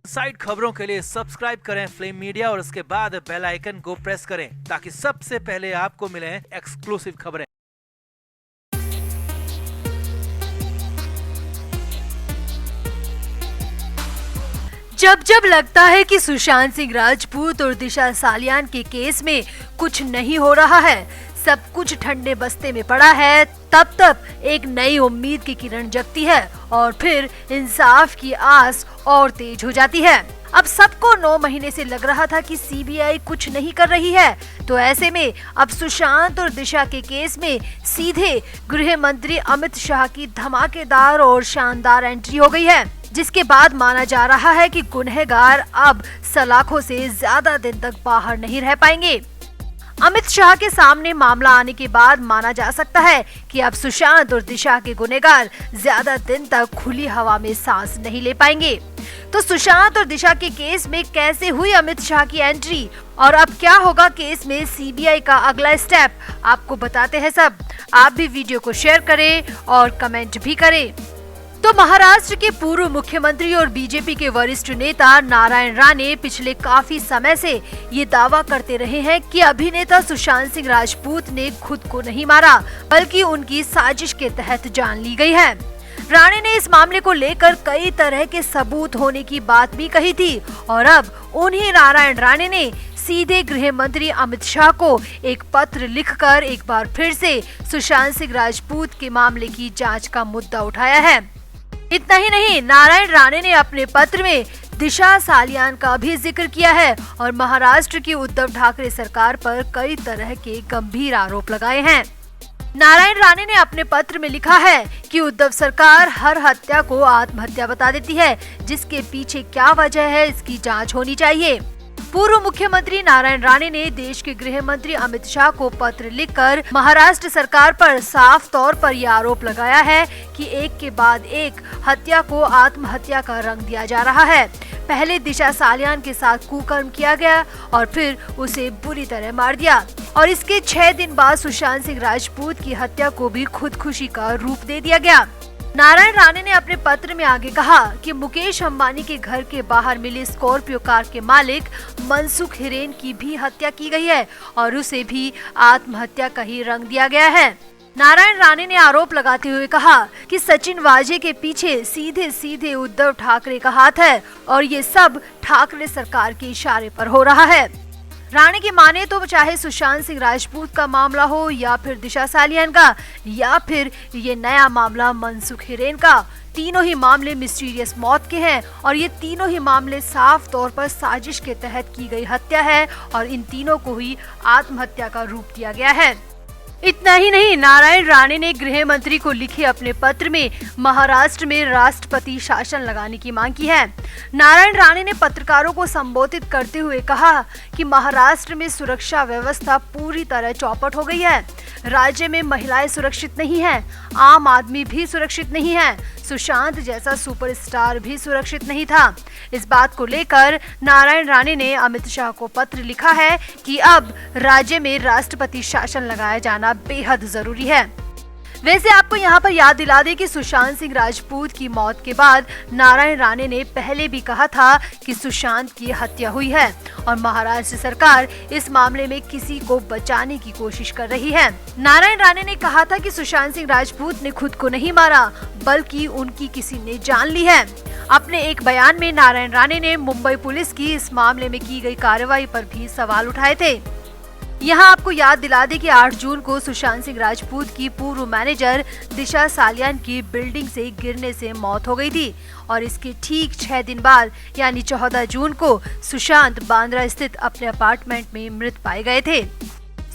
Side खबरों के लिए सब्सक्राइब करें फ्लेम मीडिया और उसके बाद बेल आइकन को प्रेस करें ताकि सबसे पहले आपको मिले एक्सक्लूसिव खबरें। जब जब लगता है कि सुशांत सिंह राजपूत और दिशा सालियान के केस में कुछ नहीं हो रहा है, सब कुछ ठंडे बस्ते में पड़ा है, तब तब एक नई उम्मीद की किरण जगती है और फिर इंसाफ की आस और तेज हो जाती है। अब सबको 9 महीने से लग रहा था कि सीबीआई कुछ नहीं कर रही है, तो ऐसे में अब सुशांत और दिशा के केस में सीधे गृह मंत्री अमित शाह की धमाकेदार और शानदार एंट्री हो गई है, जिसके बाद माना जा रहा है कि गुनहगार अब सलाखों से ज्यादा दिन तक बाहर नहीं रह पाएंगे। अमित शाह के सामने मामला आने के बाद माना जा सकता है कि अब सुशांत और दिशा के गुनहगार ज्यादा दिन तक खुली हवा में सांस नहीं ले पाएंगे। तो सुशांत और दिशा के केस में कैसे हुई अमित शाह की एंट्री और अब क्या होगा केस में सीबीआई का अगला स्टेप, आपको बताते हैं सब। आप भी वीडियो को शेयर करें और कमेंट भी करें। तो महाराष्ट्र के पूर्व मुख्यमंत्री और बीजेपी के वरिष्ठ नेता नारायण राणे पिछले काफी समय से ये दावा करते रहे हैं कि अभिनेता सुशांत सिंह राजपूत ने खुद को नहीं मारा, बल्कि उनकी साजिश के तहत जान ली गई है। राणे ने इस मामले को लेकर कई तरह के सबूत होने की बात भी कही थी और अब उन्हीं नारायण राणे ने सीधे गृह मंत्री अमित शाह को एक पत्र लिखकर एक बार फिर से सुशांत सिंह राजपूत के मामले की जांच का मुद्दा उठाया है। इतना ही नहीं, नारायण राणे ने अपने पत्र में दिशा सालियान का भी जिक्र किया है और महाराष्ट्र की उद्धव ठाकरे सरकार पर कई तरह के गंभीर आरोप लगाए हैं। नारायण राणे ने अपने पत्र में लिखा है कि उद्धव सरकार हर हत्या को आत्महत्या बता देती है, जिसके पीछे क्या वजह है इसकी जांच होनी चाहिए। पूर्व मुख्यमंत्री नारायण राणे ने देश के गृह मंत्री अमित शाह को पत्र लिखकर महाराष्ट्र सरकार पर साफ तौर पर यह आरोप लगाया है कि एक के बाद एक हत्या को आत्महत्या का रंग दिया जा रहा है। पहले दिशा सालियान के साथ कुकर्म किया गया और फिर उसे बुरी तरह मार दिया और इसके 6 दिन बाद सुशांत सिंह राजपूत की हत्या को भी खुदकुशी का रूप दे दिया गया। नारायण राणे ने अपने पत्र में आगे कहा कि मुकेश अंबानी के घर के बाहर मिली स्कॉर्पियो कार के मालिक मनसुख हिरेन की भी हत्या की गई है और उसे भी आत्महत्या का ही रंग दिया गया है। नारायण राणे ने आरोप लगाते हुए कहा कि सचिन वाजे के पीछे सीधे सीधे उद्धव ठाकरे का हाथ है और ये सब ठाकरे सरकार के इशारे पर हो रहा है। राणे की माने तो चाहे सुशांत सिंह राजपूत का मामला हो या फिर दिशा सालियान का या फिर ये नया मामला मनसुख हिरेन का, तीनों ही मामले मिस्टीरियस मौत के हैं और ये तीनों ही मामले साफ तौर पर साजिश के तहत की गई हत्या है और इन तीनों को ही आत्महत्या का रूप दिया गया है। इतना ही नहीं, नारायण राणे ने गृह मंत्री को लिखे अपने पत्र में महाराष्ट्र में राष्ट्रपति शासन लगाने की मांग की है। नारायण राणे ने पत्रकारों को संबोधित करते हुए कहा कि महाराष्ट्र में सुरक्षा व्यवस्था पूरी तरह चौपट हो गई है। राज्य में महिलाएं सुरक्षित नहीं हैं, आम आदमी भी सुरक्षित नहीं है, सुशांत जैसा सुपरस्टार भी सुरक्षित नहीं था। इस बात को लेकर नारायण राणे ने अमित शाह को पत्र लिखा है कि अब राज्य में राष्ट्रपति शासन लगाया जाना बेहद जरूरी है। वैसे आपको यहाँ पर याद दिला दें कि सुशांत सिंह राजपूत की मौत के बाद नारायण राणे ने पहले भी कहा था कि सुशांत की हत्या हुई है और महाराष्ट्र सरकार इस मामले में किसी को बचाने की कोशिश कर रही है। नारायण राणे ने कहा था कि सुशांत सिंह राजपूत ने खुद को नहीं मारा, बल्कि उनकी किसी ने जान ली है। अपने एक बयान में नारायण राणे ने मुंबई पुलिस की इस मामले में की गई कार्रवाई पर भी सवाल उठाए थे। यहाँ आपको याद दिला दें कि 8 जून को सुशांत सिंह राजपूत की पूर्व मैनेजर दिशा सालियान की बिल्डिंग से गिरने से मौत हो गई थी और इसके ठीक 6 दिन बाद यानी 14 जून को सुशांत बांद्रा स्थित अपने अपार्टमेंट में मृत पाए गए थे।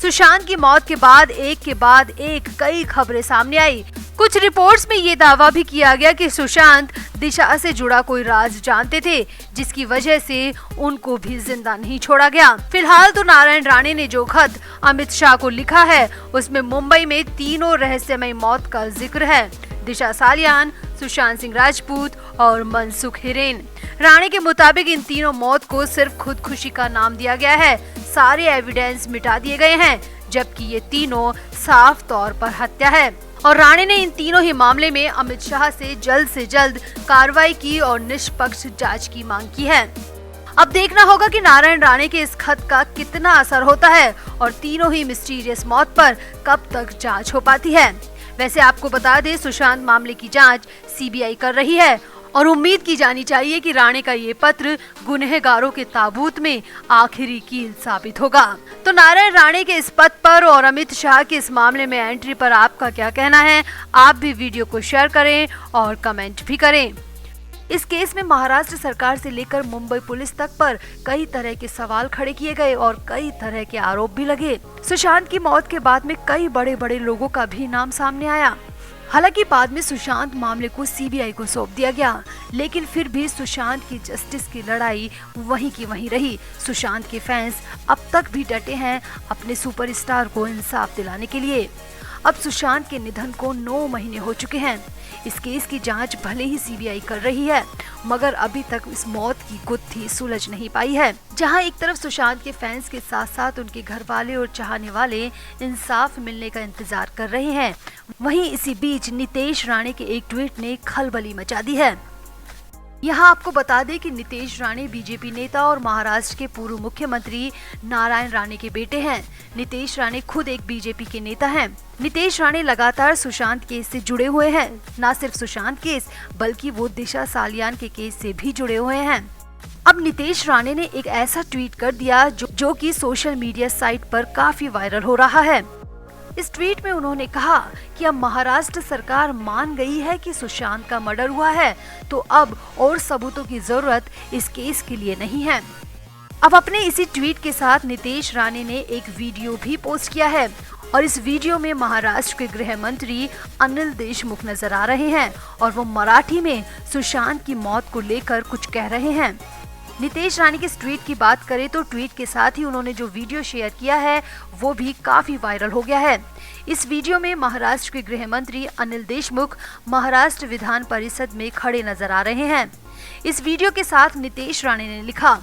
सुशांत की मौत के बाद एक कई खबरें सामने आई। कुछ रिपोर्ट्स में ये दावा भी किया गया कि सुशांत दिशा से जुड़ा कोई राज जानते थे, जिसकी वजह से उनको भी जिंदा नहीं छोड़ा गया। फिलहाल तो नारायण राणे ने जो खत अमित शाह को लिखा है उसमें मुंबई में तीनों रहस्यमय मौत का जिक्र है, दिशा सालियान, सुशांत सिंह राजपूत और मनसुख हिरेन। राणे के मुताबिक इन तीनों मौत को सिर्फ खुदकुशी का नाम दिया गया है, सारे एविडेंस मिटा दिए गए हैं, जबकि ये तीनों साफ तौर पर हत्या है और राणे ने इन तीनों ही मामले में अमित शाह से जल्द कार्रवाई की और निष्पक्ष जांच की मांग की है। अब देखना होगा कि नारायण राणे के इस खत का कितना असर होता है और तीनों ही मिस्टीरियस मौत पर कब तक जांच हो पाती है। वैसे आपको बता दें, सुशांत मामले की जांच सीबीआई कर रही है और उम्मीद की जानी चाहिए कि राणे का ये पत्र गुनहगारों के ताबूत में आखिरी कील साबित होगा। तो नारायण राणे के इस पत्र पर और अमित शाह के इस मामले में एंट्री पर आपका क्या कहना है? आप भी वीडियो को शेयर करें और कमेंट भी करें। इस केस में महाराष्ट्र सरकार से लेकर मुंबई पुलिस तक पर कई तरह के सवाल खड़े किए गए और कई तरह के आरोप भी लगे। सुशांत की मौत के बाद में कई बड़े लोगों का भी नाम सामने आया। हालांकि बाद में सुशांत मामले को सीबीआई को सौंप दिया गया, लेकिन फिर भी सुशांत की जस्टिस की लड़ाई वहीं की वहीं रही। सुशांत के फैंस अब तक भी डटे हैं अपने सुपरस्टार को इंसाफ दिलाने के लिए। अब सुशांत के निधन को 9 महीने हो चुके हैं। इस केस की जांच भले ही सीबीआई कर रही है, मगर अभी तक इस मौत की गुत्थी सुलझ नहीं पाई है। जहां एक तरफ सुशांत के फैंस के साथ साथ उनके घर वाले और चाहने वाले इंसाफ मिलने का इंतजार कर रहे हैं, वहीं इसी बीच नितेश राणे के एक ट्वीट ने खलबली मचा दी है। यहाँ आपको बता दें कि नितेश राणे बीजेपी नेता और महाराष्ट्र के पूर्व मुख्यमंत्री नारायण राणे के बेटे हैं। नितेश राणे खुद एक बीजेपी के नेता हैं। नितेश राणे लगातार सुशांत केस से जुड़े हुए हैं। न सिर्फ सुशांत केस, बल्कि वो दिशा सालियान के केस से भी जुड़े हुए हैं। अब नितेश राणे ने एक ऐसा ट्वीट कर दिया जो कि सोशल मीडिया साइट पर काफी वायरल हो रहा है। इस ट्वीट में उन्होंने कहा कि अब महाराष्ट्र सरकार मान गई है कि सुशांत का मर्डर हुआ है, तो अब और सबूतों की जरूरत इस केस के लिए नहीं है। अब अपने इसी ट्वीट के साथ नितेश राणे ने एक वीडियो भी पोस्ट किया है और इस वीडियो में महाराष्ट्र के गृह मंत्री अनिल देशमुख नजर आ रहे हैं और वो मराठी में सुशांत की मौत को लेकर कुछ कह रहे हैं। नितेश राणे के इस ट्वीट की बात करें तो ट्वीट के साथ ही उन्होंने जो वीडियो शेयर किया है वो भी काफी वायरल हो गया है। इस वीडियो में महाराष्ट्र के गृह मंत्री अनिल देशमुख महाराष्ट्र विधान परिषद में खड़े नजर आ रहे हैं। इस वीडियो के साथ नितेश राणे ने लिखा,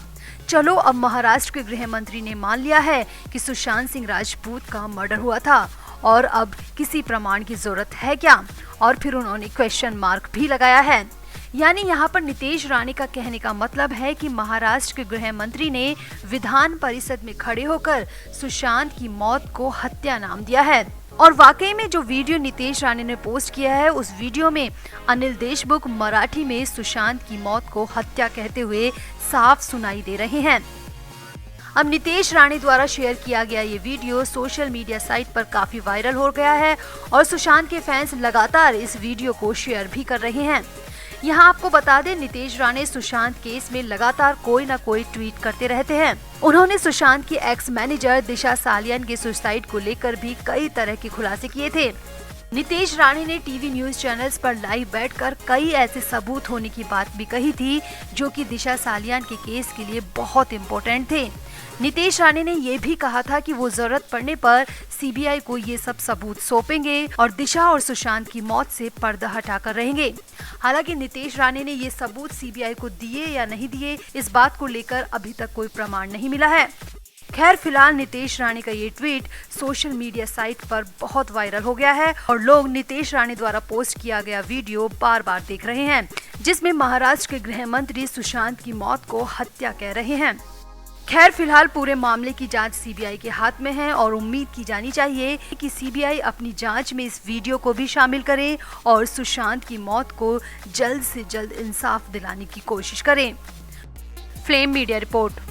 चलो अब महाराष्ट्र के गृह मंत्री ने मान लिया है कि सुशांत सिंह राजपूत का मर्डर हुआ था और अब किसी प्रमाण की जरूरत है क्या? और फिर उन्होंने क्वेश्चन मार्क भी लगाया है। यानी यहाँ पर नितेश राणे का कहने का मतलब है कि महाराष्ट्र के गृह मंत्री ने विधान परिषद में खड़े होकर सुशांत की मौत को हत्या नाम दिया है। और वाकई में जो वीडियो नितेश राणे ने पोस्ट किया है, उस वीडियो में अनिल देशमुख मराठी में सुशांत की मौत को हत्या कहते हुए साफ सुनाई दे रहे हैं। अब नितेश राणे द्वारा शेयर किया गया ये वीडियो सोशल मीडिया साइट पर काफी वायरल हो गया है और सुशांत के फैंस लगातार इस वीडियो को शेयर भी कर रहे हैं। यहाँ आपको बता दें, नितेश राणे सुशांत केस में लगातार कोई न कोई ट्वीट करते रहते हैं। उन्होंने सुशांत की एक्स मैनेजर दिशा सालियान के सुसाइड को लेकर भी कई तरह के खुलासे किए थे। नितेश राणे ने टीवी न्यूज चैनल्स पर लाइव बैठकर कई ऐसे सबूत होने की बात भी कही थी जो कि दिशा सालियान के केस के लिए बहुत इम्पोर्टेंट थे। नितेश राणे ने ये भी कहा था कि वो जरूरत पड़ने पर सीबीआई को ये सब सबूत सौंपेंगे और दिशा और सुशांत की मौत से पर्दा हटाकर रहेंगे। हालांकि नितेश राणे ने ये सबूत सीबीआई को दिए या नहीं दिए, इस बात को लेकर अभी तक कोई प्रमाण नहीं मिला है। खैर, फिलहाल नितेश राणे का ये ट्वीट सोशल मीडिया साइट पर बहुत वायरल हो गया है और लोग नितेश राणे द्वारा पोस्ट किया गया वीडियो बार-बार देख रहे हैं, जिसमें महाराष्ट्र के गृह मंत्री सुशांत की मौत को हत्या कह रहे हैं। खैर, फिलहाल पूरे मामले की जांच सीबीआई के हाथ में है और उम्मीद की जानी चाहिए कि सीबीआई अपनी जांच में इस वीडियो को भी शामिल करे और सुशांत की मौत को जल्द से जल्द इंसाफ दिलाने की कोशिश करे। Flame media report.